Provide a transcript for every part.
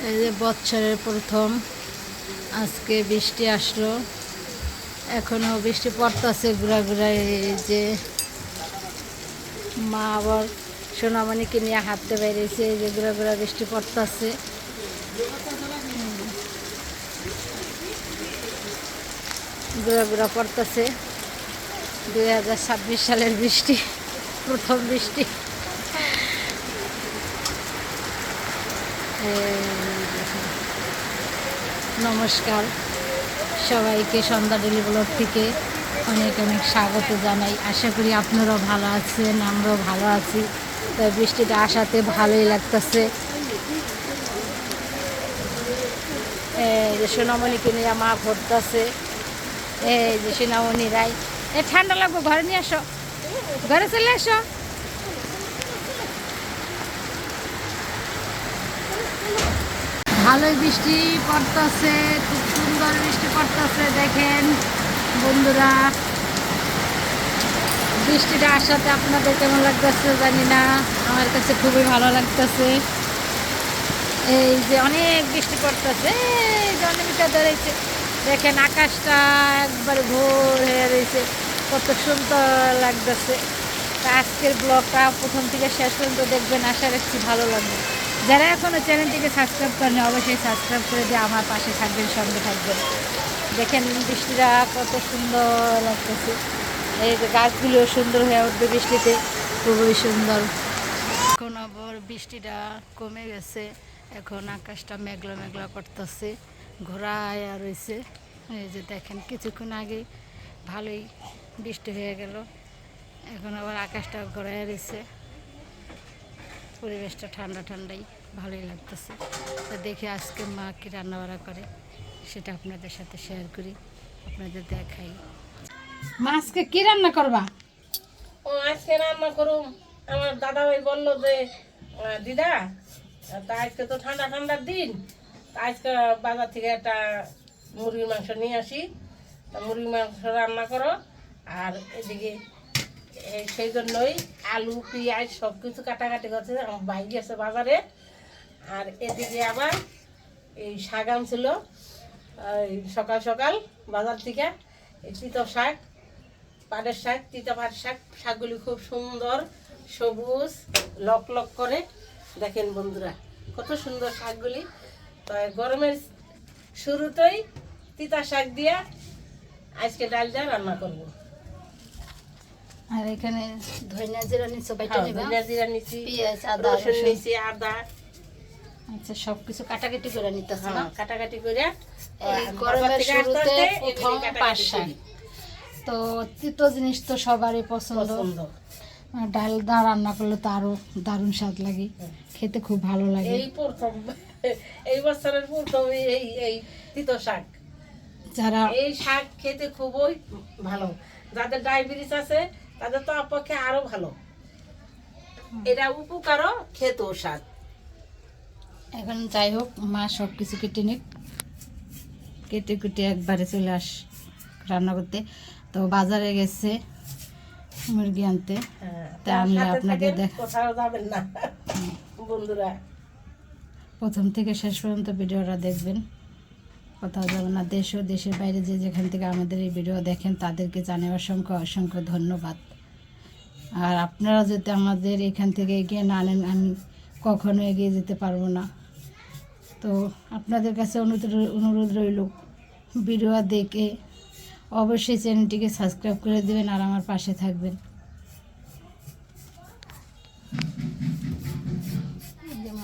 এই যে বছরের প্রথম আজকে বৃষ্টি আসলো, এখনো বৃষ্টি পড়তেছে ঘুরা ঘুরা। এই যে মা আবার সোনামণিকে নিয়ে হাঁটতে বেরিয়েছে, এই যে ঘুরা ঘুরা বৃষ্টি পড়তেছে। ঘুরা ঘুরা পড়তেছে 2026 সালের বৃষ্টি, প্রথম বৃষ্টি। নমস্কার সবাইকে, সন্ধ্যা ডেলি ব্লগ থেকে অনেক অনেক স্বাগত জানাই। আশা করি আপনারাও ভালো আছেন, আমরাও ভালো আছি। তো বৃষ্টিটা আসাতে ভালোই লাগতেছে। যে সোনামণিকে নিয়ে মা ভরতেছে, এই যে সোনামণিরাই ঠান্ডা লাগবে, ঘরে নিয়ে আসো, ঘরে চলে আসো। ভালোই বৃষ্টি পড়তেছে, খুব সুন্দর বৃষ্টি পড়তেছে। দেখেন বন্ধুরা, বৃষ্টিটা আসাতে আপনাদের কেমন লাগতেছে জানি না, আমার কাছে খুবই ভালো লাগতেছে। এই যে অনেক বৃষ্টি পড়তেছে, এই যে অনেকটা ধরেছে। দেখেন আকাশটা একবার ভোর হয়ে রয়েছে, কত সুন্দর লাগতেছে। তা আজকের ব্লগটা প্রথম থেকে শেষ পর্যন্ত দেখবেন, আশা রাখছি ভালো লাগবে। যারা এখনও চ্যানেলটিকে সাবস্ক্রাইব করেন অবশ্যই সাবস্ক্রাইব করে দিয়ে আমার পাশে থাকবেন, সঙ্গে থাকবেন। দেখেন বৃষ্টিটা কত সুন্দর লাগতেছে। এই যে গাছগুলো সুন্দর হয়ে উঠবে বৃষ্টিতে, খুবই সুন্দর। এখন আবার বৃষ্টিটা কমে গেছে, এখন আকাশটা মেঘলা মেঘলা করতেছে, ঘোরায় রয়েছে। এই যে দেখেন কিছুক্ষণ আগে ভালোই বৃষ্টি হয়ে গেল, এখন আবার আকাশটা ঘোরায় রয়েছে। পরিবেশটা ঠান্ডা ঠান্ডাই, ভালোই লাগতেছে। তো দেখি আজকে মা কী রান্নাবাড়া করে সেটা আপনাদের সাথে শেয়ার করি, আপনাদের দেখাই। মা আজকে কী রান্না করবা? আজকে রান্না করুম। আমার দাদা ভাই বললো যে দিদা, তা আজকে তো ঠান্ডা ঠান্ডার দিন, তা আজকে বাজার থেকে একটা মুরগির মাংস নিয়ে আসি, তা মুরগির মাংস রান্না করো। আর এদিকে সেই জন্যই আলু পেঁয়াজ সব কিছু কাটাকাটি করছে, আমার ভাই গেছে বাজারে। আর এদিকে আবার এই শাক আনছিল সকাল সকাল বাজার থেকে, এই তিতো শাক, পাটের শাক, তিতা পাট শাক। শাকগুলি খুব সুন্দর সবুজ লক লক করে। দেখেন বন্ধুরা কত সুন্দর শাকগুলি। তো গরমের শুরুতেই তিতা শাক দিয়া আজকে ডালটা রান্না করব। আর এখানে ধনিয়া জিরা নিচ্ছ, ধনিয়া জিরা নিচ্ছি, পেঁয়াজ, আদা, রসুন নিচ্ছি, আদা। আচ্ছা, সবকিছু কাটাকাটি করে নিতেছে না? কাটাকাটি করে গরমের শুরুতে প্রথম পাট শাক, তো তিতো জিনিস তো সবারই পছন্দ। ডাল দা রান্না করলে তো আরো দারুণ স্বাদ লাগে, খেতে খুব ভালো লাগে। এই প্রথম, এই বছরের প্রথম এই এই তিতো শাক। যারা এই শাক খেতে খুবই ভালো, যাদের ডায়াবেটিস আছে তাদের তো অপেক্ষা আরো ভালো, এটা উপকারও, খেতেও স্বাদ। এখন যাই হোক, মা সব কিছু কেটে নিক, কেটে কুটে একবারে চলে আস রান্না করতে। তো বাজারে গেছে মুরগি আনতে, তা আমি আপনাদের কোথাও যাবেন না বন্ধুরা, প্রথম থেকে শেষ পর্যন্ত ভিডিওটা দেখবেন, কোথাও যাবেন না। দেশ ও দেশের বাইরে যে যেখান থেকে আমাদের এই ভিডিও দেখেন তাদেরকে জানাই অসংখ্য অসংখ্য ধন্যবাদ। আর আপনারা যদি আমাদের এখান থেকে এগিয়ে না আনেন, আমি কখনো এগিয়ে যেতে পারবো না। তো আপনাদের কাছে অনুরোধ রইল, ভিডিও দেখে অবশ্যই চ্যানেলটিকে সাবস্ক্রাইব করে দেবেন আর আমার পাশে থাকবেন।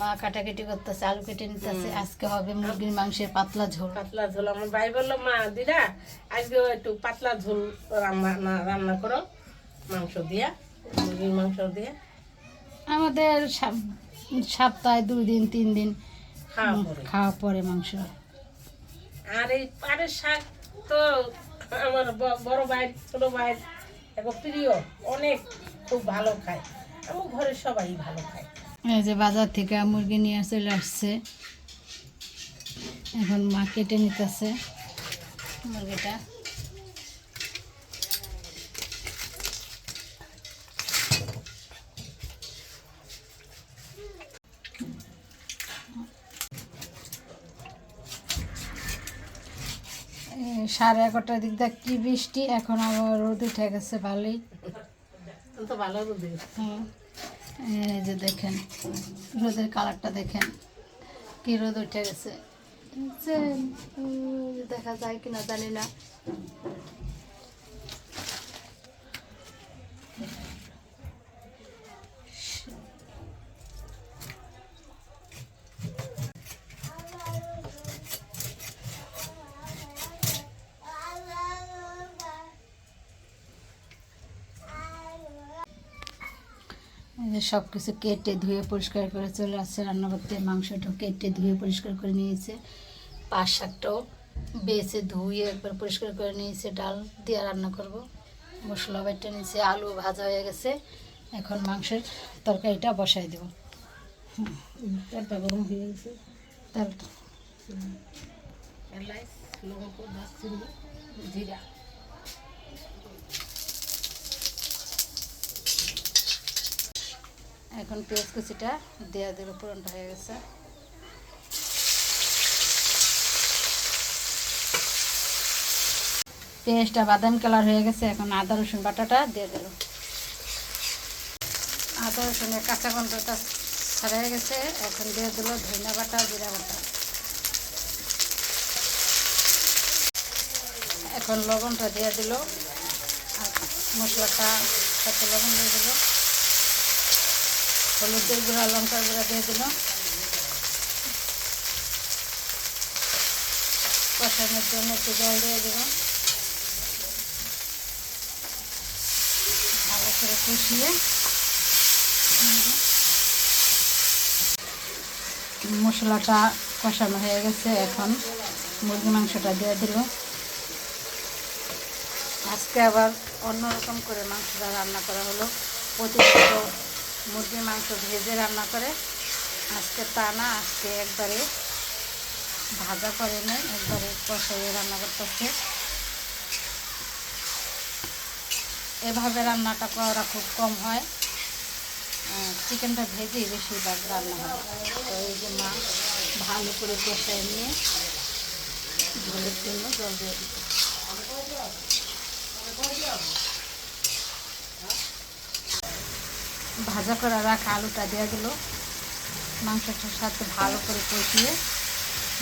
মা কাটাকাটি করতেছে, আলু কেটে নিতেছে। আজকে হবে মুরগির মাংসের পাতলা ঝোল। পাতলা ঝোল। আমার ভাই বললো, মা দিদা আজকে একটু পাতলা ঝোল রান্না করো মাংস দিয়া, মুরগির মাংস দিয়ে। আমাদের সপ্তাহে 2 দিন 3 দিন খাওয়া পরে মাংস। আর এই পাটের শাক তো আমার বড় ভাই ছোট ভাই এখন প্রিয়, অনেক খুব ভালো খায়, আমার ঘরের সবাই ভালো খায়। এই যে বাজার থেকে মুরগি নিয়ে চলে আসছে, এখন মা কেটে নিতেছে মুরগিটা। 11:30 দিক দিয়ে কি বৃষ্টি, এখন আবার রোদ উঠে গেছে ভালোই। তো ভালো রোদে। হ্যাঁ, এই যে দেখেন রোদের কালারটা দেখেন, কি রোদ উঠে গেছে। যে, দেখা যায় কিনা জানি না। এই যে সব কিছু কেটে ধুয়ে পরিষ্কার করে চলে আসছে রান্না করতে। মাংসটাও কেটে ধুয়ে পরিষ্কার করে নিয়েছে, পাঁচ শাকটাও বেছে ধুয়ে একবার পরিষ্কার করে নিয়েছে। ডাল দিয়ে রান্না করব, মশলা বেটে নিয়েছে, আলু ভাজা হয়ে গেছে। এখন মাংসের তরকারিটা বসাই দেব। তেলটা গরম হয়ে গেছে। তেল এলাচ, লবঙ্গ, দারচিনি, জিরা। এখন পেঁয়াজ কুচিটা দেওয়া দেবো, পুরনটা হয়ে গেছে। পেঁয়াজটা বাদামি কালার হয়ে গেছে, এখন আদা রসুন বাটাটা দিয়ে দিল। আদা রসুনের কাঁচা গন্ধটা ছাড়া হয়ে গেছে, এখন দিয়ে দিল ধনিয়া বাটা, জিরা বাটা। এখন লবণটা দিয়ে দিল, আর মশলাটা সাথে লবণ দিয়ে দিল, হলুদের গুঁড়া, লঙ্কার গুঁড়া দিয়ে দিল। কষানোর জন্য একটু জল দিয়ে দেব, ভালো করে কষিয়ে মশলাটা কষানো হয়ে গেছে। এখন মুরগি মাংসটা দিয়ে দিল। আজকে আবার অন্যরকম করে মাংসটা রান্না করা হলো। প্রতিদিন তো মুরগির মাংস ভেজে রান্না করে, আজকে তা না, আজকে একবারে ভাজা করে নেই, একবারে কষাইয়ে রান্না করতেছে। এভাবে রান্নাটা করা খুব কম হয়, চিকেনটা ভেজেই বেশিরভাগ রান্না হয়। তো এই যে মা ভালো করে কষাই নিয়ে ঝোলের জন্য জল দিয়ে দিচ্ছে। ভাজা করে রাখা আলুটা দেওয়া দিল, মাংসটার সাথে ভালো করে কষিয়ে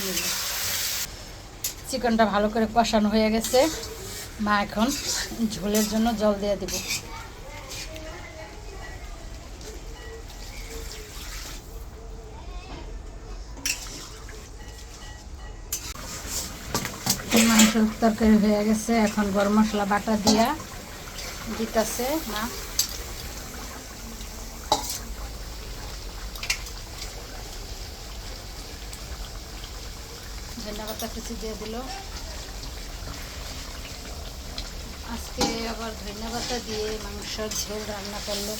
নিল। চিকেনটা ভালো করে কষানো হয়ে গেছে, মা এখন ঝোলের জন্য জল দিয়ে দিব। মাংসের তরকারি হয়ে গেছে, এখন গরম মশলা বাটা দিয়া দিতেছে মা। ধনিয়া পাতা কুচি দিয়ে দিল। আজকে আবার ধনিয়া পাতা দিয়ে মাংসের ঝোল রান্না করলো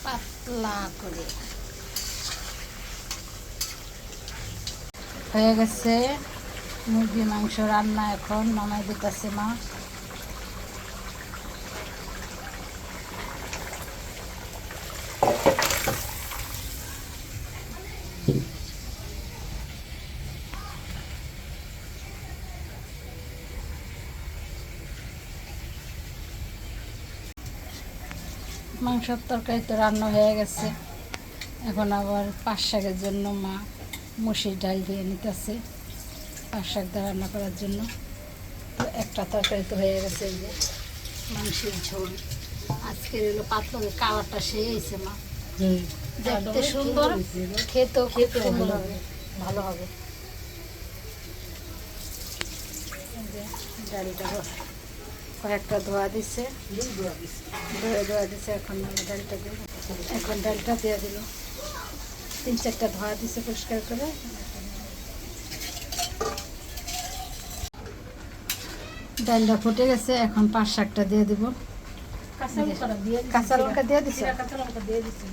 পাতলা করে। হয়ে গেছে মুরগি মাংস রান্না, এখন নামাই দিতেছে মা। মাংসের তরকারি তো রান্না হয়ে গেছে, এখন আবার পাঁচ শাকের জন্য মা মুসুর ডাল দিয়ে নিতেছে পাঁচ শাক দিয়ে রান্না করার জন্য। তো একটা তরকারি তো হয়ে গেছে, এই যে মাংসের ঝোল। আজকের এলো পাতলা, কালারটা সেই হয়েছে মা, দেখতে সুন্দর, খেতেও সুন্দর হবে, ভালো হবে। ডালটা কয়েকটা ধোয়া দিচ্ছে, ধোয়া দিচ্ছে, এখন ডালটা দিয়ে, এখন ডালটা দিয়ে দিল। 3-4টা ধোয়া দিচ্ছে পরিষ্কার করে। ডালটা ফুটে গেছে, এখন পাঁচ শাকটা দিয়ে দিব। কাঁচা লঙ্কা দিয়ে দিচ্ছে,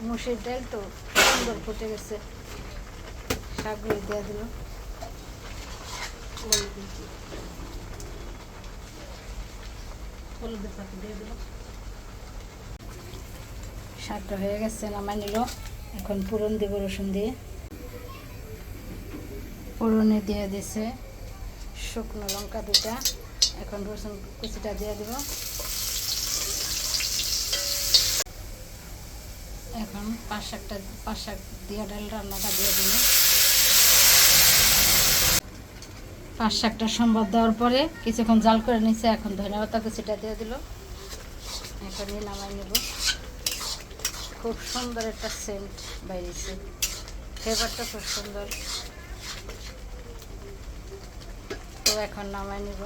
মুসুর ডাল তো সুন্দর ফুটে গেছে, শাকগুলো দিয়ে দিল। শাকটা হয়ে গেছে, নামাই নিল। এখন পুরন দিব রসুন দিয়ে। ফোড়নে দিয়ে দিছে শুকনো লঙ্কা দুটা, এখন রসুন কুচিটা দিয়ে দিব। এখন পাঁচ শাক দিয়ে ডাল রান্নাটা দিয়ে দিব। পাঁচ শাকটা সম্বাদ দেওয়ার পরে কিছুক্ষণ জাল করে নিচ্ছে, এখন ধনিয়া পাতা কুচিটা দিয়ে দিল। এখন নিয়ে নামাই নেব। খুব সুন্দর একটা সেন্ট বাইরেছে, ফ্লেভারটা খুব সুন্দর। তো এখন নামাই নেব।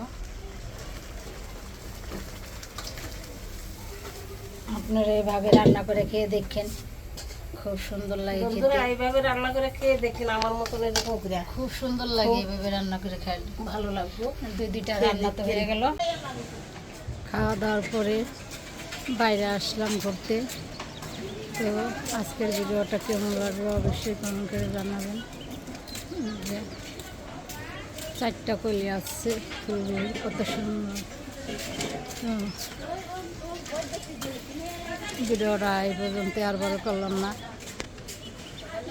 আপনারা এইভাবে রান্না করে খেয়ে দেখেন, খুব সুন্দর লাগে বন্ধুরা খেতে। এইভাবে রান্না করে খেয়ে দেখেন আমার মতন এরকম করে, খুব সুন্দর লাগে এইভাবে রান্না করে খেলে, ভালো লাগবে। দুইটা রান্না তো হয়ে গেল। খাওয়া দাওয়ার পরে বাইরে আসলাম ঘুরতে। তো আজকের ভিডিওটা কেমন লাগবে অবশ্যই কমেন্ট করে জানাবেন। যে 4টা কলি আসছে, খুবই কত সুন্দর। তো ভিডিওটা এই পর্যন্ত আর বড় করলাম না।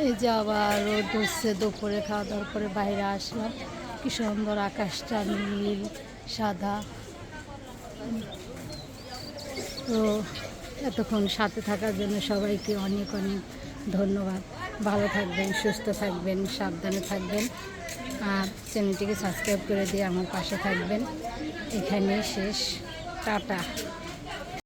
এই যে আবার রোদ হচ্ছে, দুপুরে খাওয়া দাওয়ার পরে বাইরে আসলাম। কি সুন্দর আকাশটা নীল সাদা। তো এতক্ষণ সাথে থাকার জন্য সবাইকে অনেক অনেক ধন্যবাদ। ভালো থাকবেন, সুস্থ থাকবেন, সাবধানে থাকবেন, আর চ্যানেলটিকে সাবস্ক্রাইব করে দিয়ে আমার পাশে থাকবেন। এখানেই শেষ, টাটা।